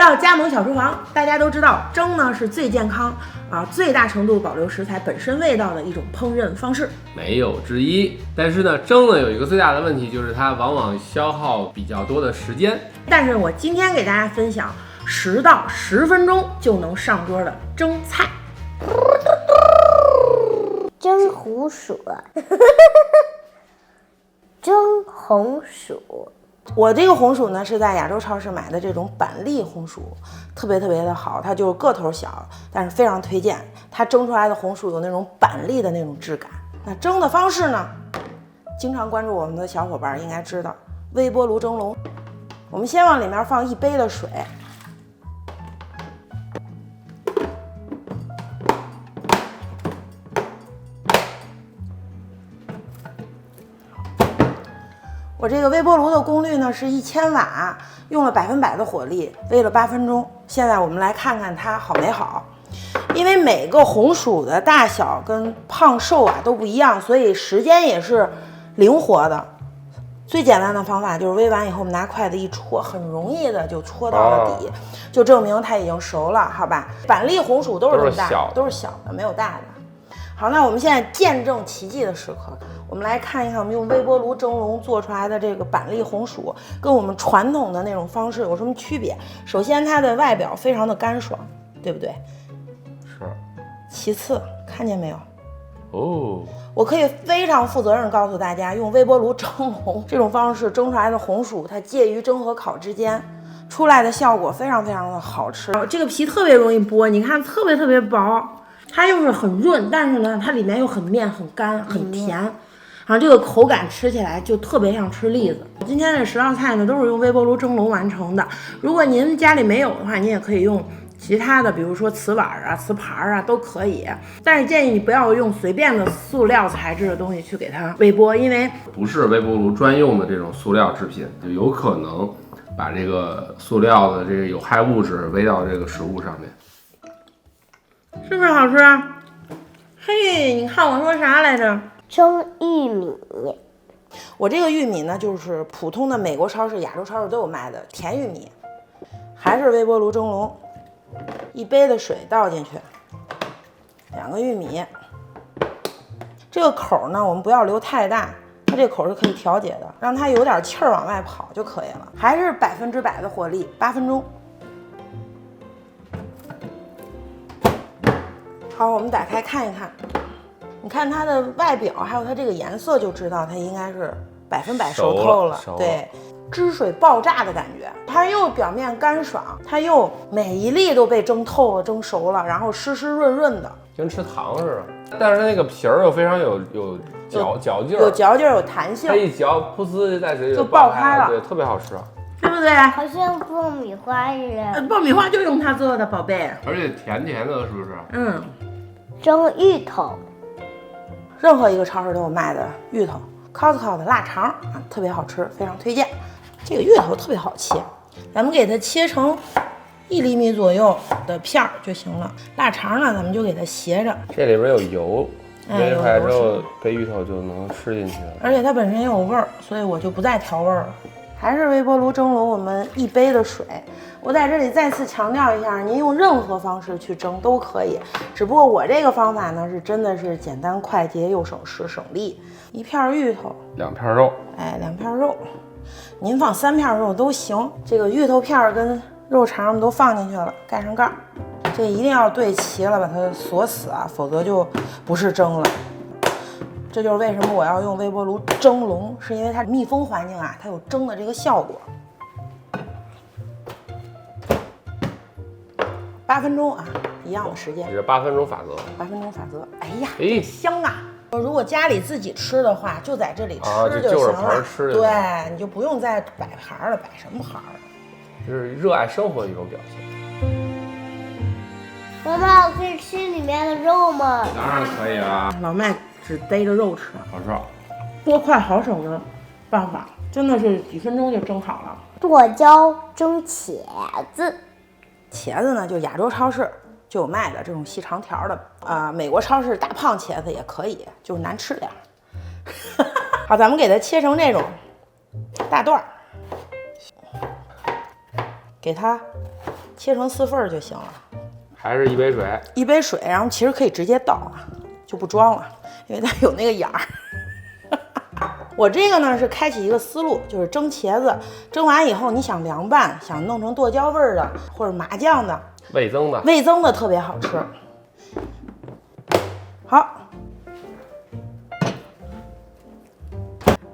到加盟小厨房，大家都知道蒸呢是最健康最大程度保留食材本身味道的一种烹饪方式，没有之一。但是呢，蒸呢有一个最大的问题，就是它往往消耗比较多的时间。但是我今天给大家分享10到10分钟就能上桌的蒸菜。蒸红薯，蒸红薯。我这个红薯呢是在亚洲超市买的这种板栗红薯，特别的好，它就是个头小，但是非常推荐。它蒸出来的红薯有那种板栗的那种质感。那蒸的方式呢，经常关注我们的小伙伴应该知道，微波炉蒸笼。我们先往里面放1杯的水，我这个微波炉的功率呢是1000瓦，用了100%的火力，煨了8分钟。现在我们来看看它好没好。因为每个红薯的大小跟胖瘦都不一样，所以时间也是灵活的。最简单的方法就是煨完以后，我们拿筷子一戳，很容易的就戳到了底，就证明它已经熟了，好吧？板栗红薯都是这么大，都是小的，没有大的。好，那我们现在见证奇迹的时刻，我们来看一看我们用微波炉蒸笼做出来的这个板栗红薯跟我们传统的那种方式有什么区别。首先它的外表非常的干爽，对不对？是。其次，看见没有？哦，我可以非常负责任告诉大家，用微波炉蒸笼这种方式蒸出来的红薯，它介于蒸和烤之间，出来的效果非常的好吃。这个皮特别容易剥，你看特别薄，它又是很润，但是呢，它里面又很面、很干、很甜，然后这个口感吃起来就特别像吃栗子。今天这10道菜呢，都是用微波炉蒸笼完成的。如果您家里没有的话，您也可以用其他的，比如说瓷碗瓷盘都可以，但是建议你不要用随便的塑料材质的东西去给它微波，因为不是微波炉专用的这种塑料制品，就有可能把这个塑料的这个有害物质煨到这个食物上面。是不是好吃啊？嘿，你看我说啥来着？蒸玉米。我这个玉米呢，就是普通的美国超市、亚洲超市都有卖的甜玉米，还是微波炉蒸笼。1杯的水倒进去，2个玉米。这个口呢，我们不要留太大，它这口是可以调节的，让它有点气儿往外跑就可以了。还是100%的火力，8分钟。好，我们打开看一看，你看它的外表，还有它这个颜色，就知道它应该是100%熟透了。对。汁水爆炸的感觉，它又表面干爽，它又每一粒都被蒸透了、蒸熟了，然后湿润的，跟吃糖似的。但是那个皮儿又非常有嚼劲儿，有嚼劲儿，有弹性。它一嚼，噗呲在嘴里就爆开了，对，特别好吃，对不对？好像爆米花似的。爆米花就用它做的，宝贝。而且甜的，是不是？蒸芋头，任何一个超市都有卖的芋头 ，Costco 的腊肠特别好吃，非常推荐。这个芋头特别好切，咱们给它切成1厘米左右的片儿就行了。腊肠呢，咱们就给它斜着。这里边有油，煨出来之后有被芋头就能吃进去了。而且它本身也有味儿，所以我就不再调味儿了。还是微波炉蒸笼，我们1杯的水。我在这里再次强调一下，您用任何方式去蒸都可以，只不过我这个方法呢是真的是简单快捷又省时省力。1片芋头，2片肉，2片肉。您放3片肉都行，这个芋头片跟肉肠我们都放进去了，盖上盖儿，这一定要对齐了，把它锁死否则就不是蒸了。这就是为什么我要用微波炉蒸笼，是因为它密封环境它有蒸的这个效果。8分钟一样的时间。这是8分钟法则。8分钟法则，哎呀，香啊！如果家里自己吃的话，就在这里吃就行了。对，你就不用再摆盘了，摆什么盘了？这是热爱生活的一种表现。妈妈，我可以吃里面的肉吗？当然可以啦。老麦只逮着肉吃，好吃。多快好省的办法，真的是几分钟就蒸好了。剁椒蒸茄子，茄子呢，就亚洲超市就有卖的这种细长条的美国超市大胖茄子也可以，就是难吃点。好，咱们给它切成这种大段儿，给它切成4份儿就行了。还是一杯水，一杯水，然后其实可以直接倒啊，就不装了，因为它有那个眼儿。我这个呢是开启一个思路，就是蒸茄子，蒸完以后你想凉拌，想弄成剁椒味儿的或者麻酱的，味增的特别好吃。好，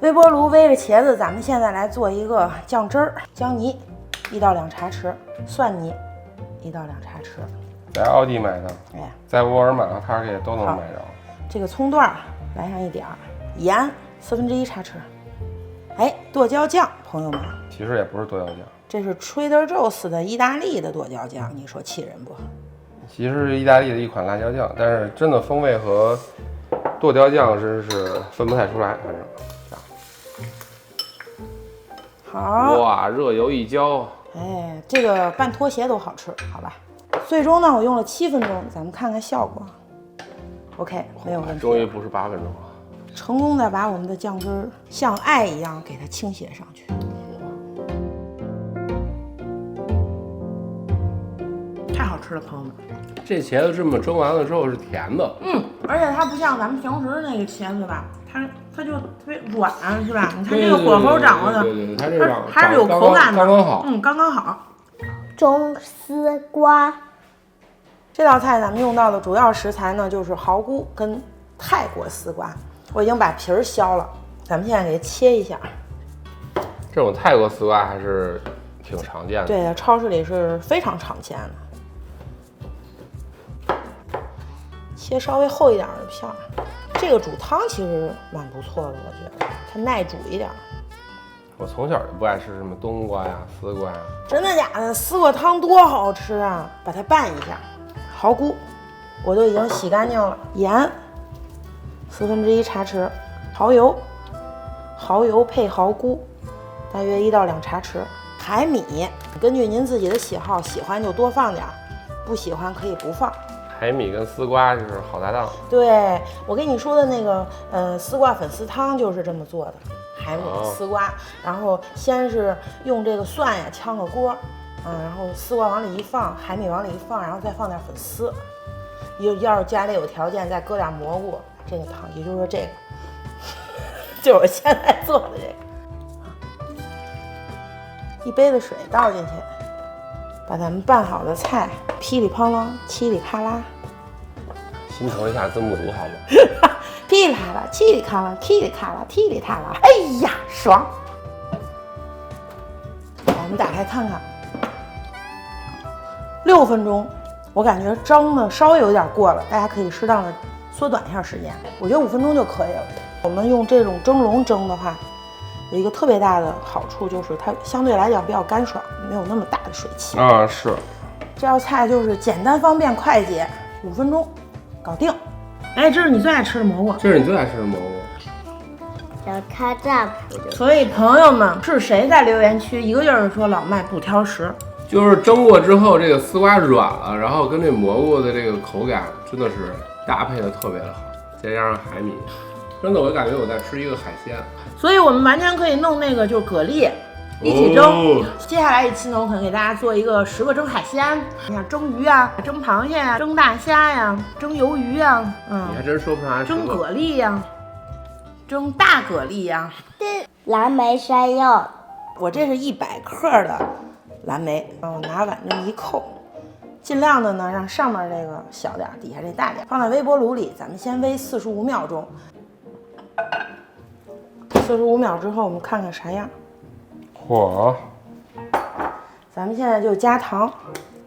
微波炉煨着茄子，咱们现在来做一个酱汁儿，姜泥1到2茶匙，蒜泥1到2茶匙。在奥迪买的，哎，在沃尔玛和 Target 都能买着。这个葱段来上一点儿，盐1/4茶匙。哎，剁椒酱，朋友们，其实也不是剁椒酱，这是 Trader Joe's 的意大利的剁椒酱，你说气人不？其实是意大利的一款辣椒酱，但是真的风味和剁椒酱真是分不太出来，反正。好，哇，热油一浇，哎，这个拌拖鞋都好吃，好吧？最终呢，我用了7分钟，咱们看看效果。OK， 没有问题。终于不是8分钟了。成功的把我们的酱汁儿像爱一样给它倾斜上去。太好吃了，朋友们！这茄子这么蒸完了之后是甜的，而且它不像咱们平时那个茄子吧，它就特别软，是吧？你看这个火候掌握的，对，它这个还是有口感的，刚刚好，刚刚好。蒸丝瓜，这道菜咱们用到的主要食材呢，就是蚝菇跟泰国丝瓜。我已经把皮儿削了，咱们现在给它切一下。这种泰国丝瓜还是挺常见的。对，超市里是非常常见的。切稍微厚一点的片儿，这个煮汤其实蛮不错的，我觉得它耐煮一点。我从小就不爱吃什么冬瓜呀、丝瓜呀。真的假的？丝瓜汤多好吃啊！把它拌一下，蚝菇我都已经洗干净了，盐1/4茶匙，蚝油配蚝菇大约1到2茶匙，海米根据您自己的喜好，喜欢就多放点儿，不喜欢可以不放。海米跟丝瓜就是好搭档。对，我跟你说的那个丝瓜粉丝汤就是这么做的，海米丝瓜，然后先是用这个蒜呀炝个锅，然后丝瓜往里一放，海米往里一放，然后再放点粉丝，要是家里有条件再搁点蘑菇，这个汤也就是说这个就是我现在做的这个。一杯子水倒进去，把咱们拌好的菜噼里啪啦嘁里咔啦，心疼一下字幕组好吗？噼里啪啦嘁里咔啦噼里咔啦噼里啪啦，哎呀爽！我们打开看看，6分钟，我感觉蒸的稍微有点过了，大家可以适当的缩短一下时间，我觉得5分钟就可以了。我们用这种蒸笼蒸的话，有一个特别大的好处，就是它相对来讲比较干爽，没有那么大的水汽。啊，是。这道菜就是简单方便快捷，5分钟搞定。哎，这是你最爱吃的蘑菇，这是你最爱吃的蘑菇。小咖炸谱就所以朋友们，是谁在留言区一个劲儿说老麦不挑食？就是蒸过之后，这个丝瓜软了，然后跟这蘑菇的这个口感真的是搭配的特别的好，再加上海米，真的我感觉我在吃一个海鲜。所以我们完全可以弄那个就是蛤蜊一起蒸。接下来一期呢，我可能给大家做一个10个蒸海鲜，你像蒸鱼啊、蒸螃蟹呀、蒸大虾呀、蒸鱿鱼呀，你还真说不上来。蒸蛤蜊呀、蒸大蛤蜊呀。蓝莓山药，我这是100克的蓝莓，然后拿碗这么一扣，尽量的呢让上面这个小点，底下这大点，放在微波炉里，咱们先煨45秒钟。45秒之后，我们看看啥样。嚯！咱们现在就加糖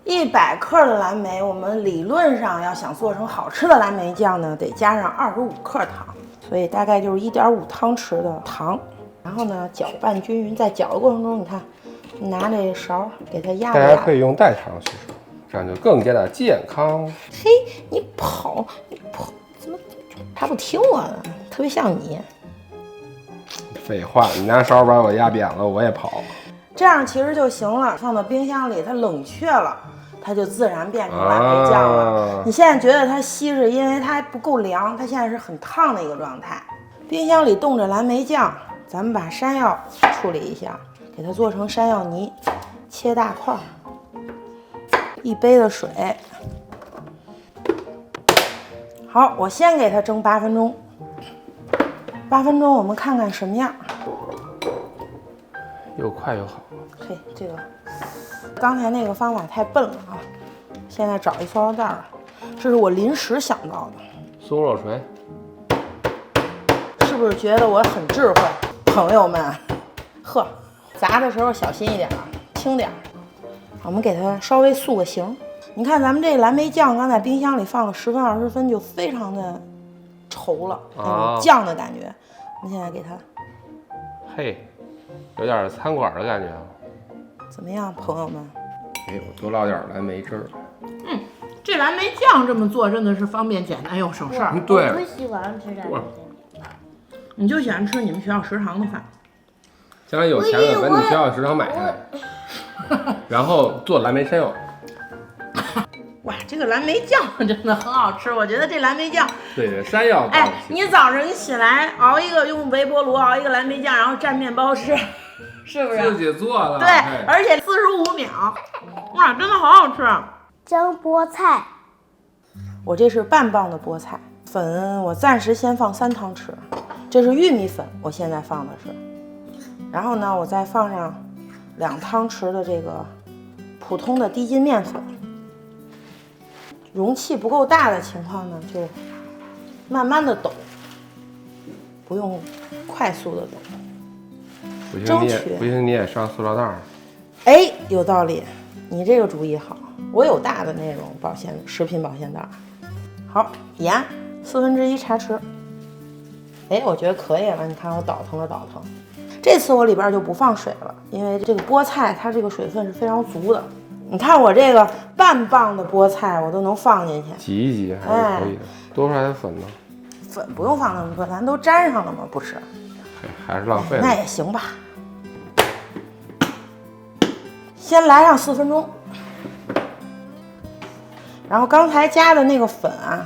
，100克的蓝莓，我们理论上要想做成好吃的蓝莓酱呢，得加上25克糖，所以大概就是1.5汤匙的糖。然后呢，搅拌均匀，在搅的过程中，你看，拿这勺给它压。大家可以用代糖吸收，这样就更加的健康。嘿，你跑，怎么他不听我的？特别像你。废话，你拿勺把我压扁了，我也跑。这样其实就行了，放到冰箱里，它冷却了，它就自然变成蓝莓酱了。你现在觉得它稀释，因为它还不够凉，它现在是很烫的一个状态。冰箱里冻着蓝莓酱，咱们把山药处理一下，给它做成山药泥，切大块。1杯的水。好，我先给它蒸8分钟。8分钟，我们看看什么样。又快又好。嘿，这个刚才那个方法太笨了啊！现在找一塑料袋儿，这是我临时想到的。松肉锤，是不是觉得我很智慧，朋友们？呵，砸的时候小心一点，轻点。我们给它稍微塑个形。你看咱们这蓝莓酱，刚在冰箱里放了10分20分，就非常的稠了，那种酱的感觉。我们现在给它，嘿，有点餐馆的感觉啊。怎么样，朋友们？哎，我多捞点蓝莓汁儿。这蓝莓酱这么做真的是方便简单又省事儿。对，我不喜欢吃蓝莓酱。你就喜欢吃你们学校食堂的饭。将来有钱了，把你学校食堂买下来，然后做蓝莓山药。哇，这个蓝莓酱真的很好吃，我觉得这蓝莓酱，对，山药。哎，你早晨起来熬一个，用微波炉熬一个蓝莓酱，然后蘸面包吃，是不是？自己做的。对，而且45秒，哇，真的好好吃。蒸菠菜，我这是半磅的菠菜粉，我暂时先放3汤匙。这是玉米粉，我现在放的是。然后呢，我再放上2汤匙的这个普通的低筋面粉。容器不够大的情况呢，就慢慢的抖，不用快速的抖。不行你也上塑料袋儿。哎，有道理，你这个主意好。我有大的那种食品保鲜袋。好，盐1/4茶匙。哎，我觉得可以了。你看我倒腾了倒腾。这次我里边就不放水了，因为这个菠菜它这个水分是非常足的。你看我这个半磅的菠菜，我都能放进去，挤一挤还是可以的。多出来的粉呢？粉不用放那么多，咱都粘上了吗？不是，还是浪费了。那也行吧。先来上4分钟，然后刚才加的那个粉啊，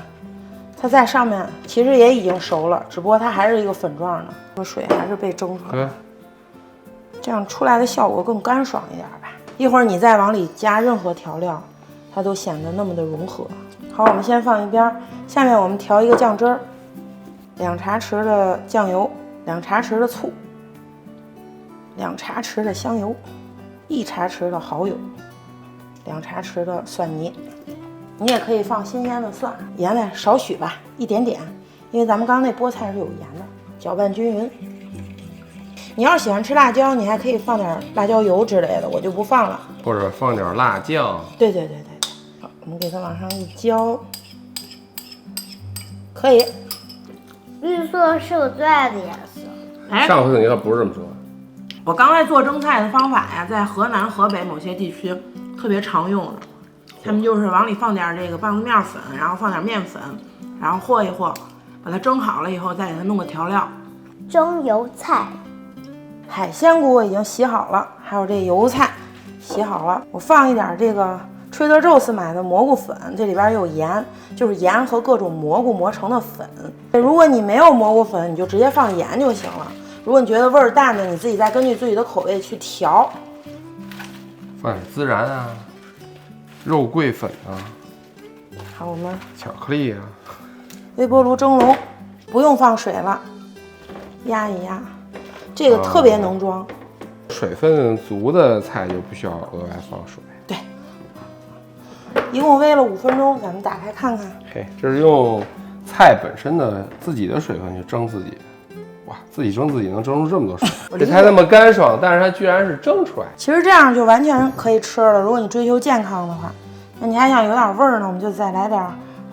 它在上面其实也已经熟了，只不过它还是一个粉状的，这个水还是被蒸出来了，这样出来的效果更干爽一点吧。一会儿你再往里加任何调料，它都显得那么的融合。好，我们先放一边，下面我们调一个酱汁儿，2茶匙的酱油，2茶匙的醋，2茶匙的香油，1茶匙的蚝油，2茶匙的蒜泥。你也可以放新鲜的蒜，盐呢少许吧，一点点，因为咱们刚刚那菠菜是有盐的，搅拌均匀。你要是喜欢吃辣椒，你还可以放点辣椒油之类的，我就不放了。或者放点辣酱。对。好，我们给它往上一浇，可以。绿色是我最爱的颜色。哎，上次你可不是这么说。我刚才做蒸菜的方法呀，在河南、河北某些地区特别常用的。他们就是往里放点这个棒子面粉，然后放点面粉，然后和一和，把它蒸好了以后，再给它弄个调料。蒸油菜，海鲜锅已经洗好了，还有这油菜洗好了。我放一点这个Trader Joe's买的蘑菇粉，这里边有盐，就是盐和各种蘑菇磨成的粉。如果你没有蘑菇粉，你就直接放盐就行了。如果你觉得味儿淡的，你自己再根据自己的口味去调。放点孜然啊，肉桂粉啊，好，我们巧克力啊。微波炉蒸笼，不用放水了，压一压，这个特别能装。水分足的菜就不需要额外放水。对，一共煨了5分钟，咱们打开看看。嘿，这是用菜本身的自己的水分去蒸自己。哇，自己蒸自己能蒸出这么多水，这菜那么干爽，但是它居然是蒸出来。其实这样就完全可以吃了。如果你追求健康的话，那你还想有点味儿呢，我们就再来点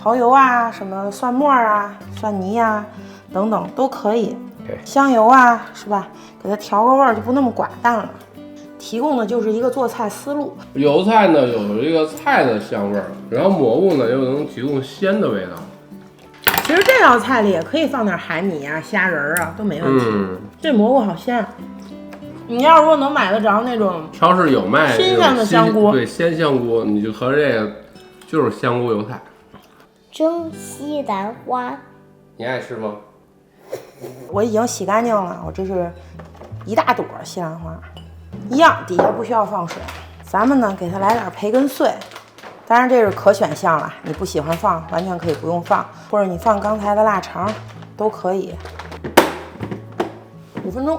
蚝油啊、什么蒜末啊、蒜泥啊等等都可以。香油啊，是吧？给它调个味儿，就不那么寡淡了。提供的就是一个做菜思路。油菜呢有这个菜的香味儿，然后蘑菇呢又能提供鲜的味道。其实这道菜里也可以放点海米啊、虾仁啊，都没问题。这蘑菇好鲜。你要如果能买得着那种超市有卖新鲜的香菇，对，鲜香菇，你就和这个就是香菇油菜。蒸西兰花，你爱吃吗？我已经洗干净了，我这是一大朵西兰花，一样底下不需要放水。咱们呢给它来点培根碎，当然这是可选项了，你不喜欢放，完全可以不用放，或者你放刚才的腊肠都可以。5分钟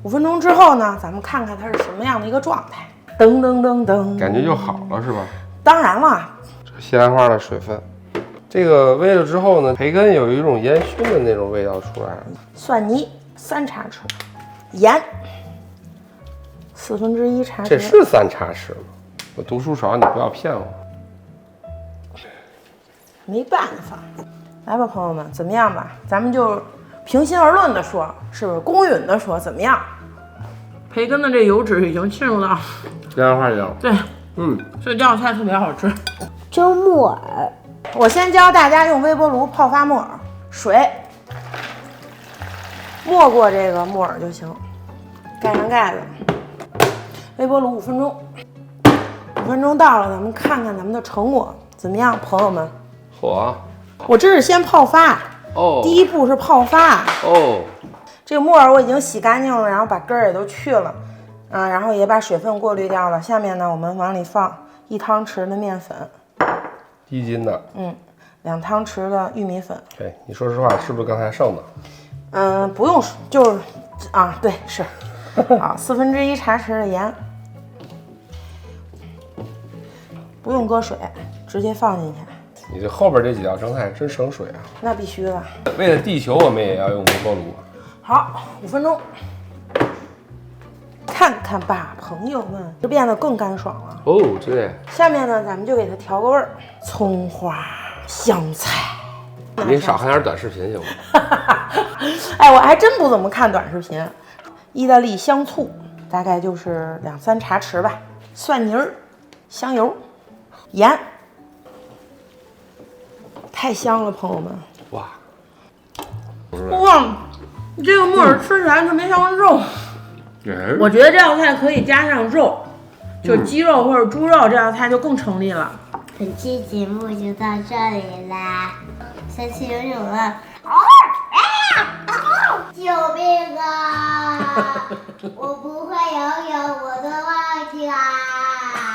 ，5分钟之后呢，咱们看看它是什么样的一个状态。噔噔噔噔，感觉就好了是吧？当然了，这西兰花的水分，这个煨了之后呢，培根有一种烟熏的那种味道出来了。蒜泥3茶匙，盐1/4茶匙。这是3茶匙吗？我读书少，你不要骗我。没办法，来吧，朋友们，怎么样吧？咱们就平心而论的说，是不是？公允的说，怎么样？培根的这油脂已经进入到西兰花酱。对，所以这道菜特别好吃。蒸木耳，我先教大家用微波炉泡发木耳，水没过这个木耳就行，盖上盖子，微波炉5分钟。5分钟到了，咱们看看咱们的成果怎么样，朋友们。嚯！我这是先泡发哦，第一步是泡发哦。这个木耳我已经洗干净了，然后把根儿也都去了，然后也把水分过滤掉了。下面呢，我们往里放1汤匙的面粉1斤的，2汤匙的玉米粉。对，你说实话，是不是刚才剩的？不用，就是对，是啊，1/4茶匙的盐，不用搁水，直接放进去。你这后边这几道蒸菜真省水啊！那必须的。为了地球，我们也要用微波炉。好，5分钟，看看吧，朋友们，就变得更干爽了。哦，对。下面呢，咱们就给它调个味儿，葱花、香菜。您少看点短视频行吗？哎，我还真不怎么看短视频。意大利香醋大概就是2-3茶匙吧，蒜泥儿、香油、盐，太香了，朋友们！哇，哇，这个木耳吃起来特别像肉。我觉得这道菜可以加上肉，就是鸡肉或者猪肉，这道菜就更成立了。本期节目就到这里啦，下期游泳了。救命啊！我不会游泳，我